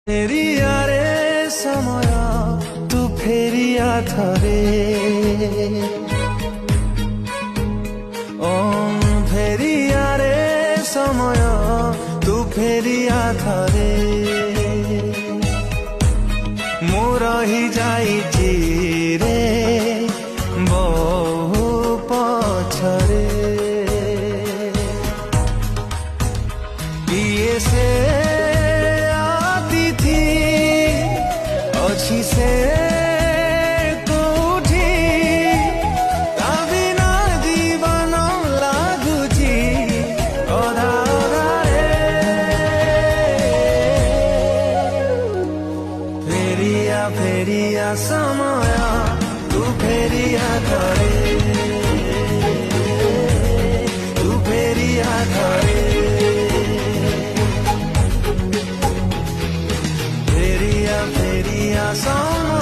ଫେରିଆ ରେ ସମୟ ତୁ ଫେରିଆ ଥରେ ଫେରିଆ ରେ ସମୟ ତୁ ଫେରିଆ ଥରେ ମୁଁ ରହିଯାଇଛି ରେ ବହୁ ପଛରେ ଇଏ ସେ अच्छी से कोठी ता बिना जीवन लागुची ओधा ओधा फेरिया फेरिया समय तू फेरिया करे तू फेरिया करे फेरिया फेरिया समय